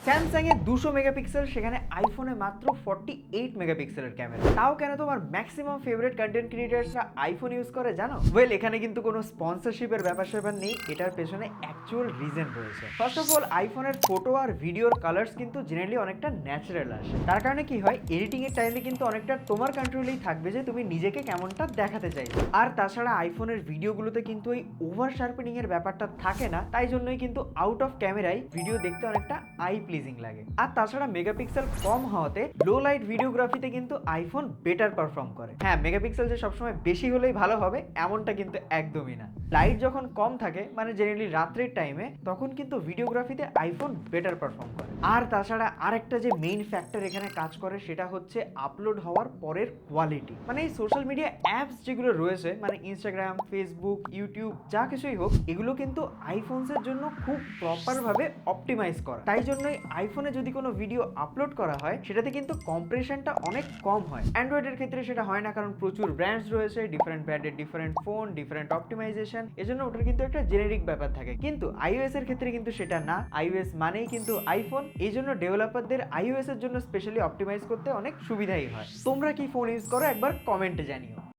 Samsung A 200 megapixel, সেখানে আইফোনে মাত্র 48 মেগাপিক্সেলের ক্যামেরা। তাও কেন তোমার ম্যাক্সিমাম ফেভারিট কন্টেন্ট ক্রিয়েটার্সরা আইফোন ইউজ করে জানো? ওয়েল, এখানে কিন্তু কোনো স্পন্সরশিপের ব্যাপার নেই, এটার পেছনে অ্যাকচুয়াল রিজন রয়েছে। ফার্স্ট অফ অল, আইফোনের ফটো আর ভিডিওর কালার্স কিন্তু জেনারেলি অনেকটা ন্যাচারাল আসে। তার কারণে কি হয়, এডিটিং এর টাইমে কিন্তু অনেকটা তোমার কন্ট্রোলেই থাকবে যে তুমি নিজেকে কেমনটা দেখাতে চাইছো। আর তাছাড়া আইফোনের ভিডিওগুলোতে কিন্তু ওই ওভার শার্পেনিং এর ব্যাপারটা থাকে না, তাই জন্যই কিন্তু আউট অফ ক্যামেরায় ভিডিও দেখতে অনেকটা আই প্লিজিং লাগে। আর তাছাড়া মেগাপিক্সেল কম হওয়াতে লো লাইট ভিডিওগ্রাফিতে কিন্তু আইফোন বেটার পারফর্ম করে। হ্যাঁ, মেগাপিক্সেল যে সবসময় বেশি হলেই ভালো হবে এমনটা কিন্তু একদমই না। লাইট যখন কম থাকে, মানে জেনারেলি রাত্রের টাইমে, তখন কিন্তু ভিডিওগ্রাফিতে আইফোন বেটার পারফর্ম করে। আর তাছাড়া আরেকটা যে মেইন ফ্যাক্টর এখানে কাজ করে সেটা হচ্ছে আপলোড হওয়ার পরের কোয়ালিটি। মানে এই সোশ্যাল মিডিয়া অ্যাপস যেগুলো রয়েছে, মানে ইনস্টাগ্রাম, ফেসবুক, ইউটিউব, যা কিছুই হোক, এগুলো কিন্তু আইফোনসের জন্য খুব প্রপারভাবে অপটিমাইজ করা। তাই জন্যই আইফোনে যদি কোনো ভিডিও আপলোড করা হয়, সেটাতে কিন্তু কম্প্রেশনটা অনেক কম হয়। অ্যান্ড্রয়েডের ক্ষেত্রে সেটা হয় না, কারণ প্রচুর ব্র্যান্ডস রয়েছে, ডিফারেন্ট ব্র্যান্ডের ডিফারেন্ট ফোন, ডিফারেন্ট অপটিমাইজেশন, এজন্য ওটার কিন্তু একটা জেনেরিক ব্যাপার থাকে। কিন্তু আইওএস এর ক্ষেত্রে কিন্তু সেটা না। আইওএস মানেই কিন্তু আইফোন, এই জন্য ডেভেলপারদের আইওএস এর জন্য স্পেশালি অপটিমাইজ করতে অনেক সুবিধাই হয়। তোমরা কি ফোন ইউজ করো একবার কমেন্টে জানিও।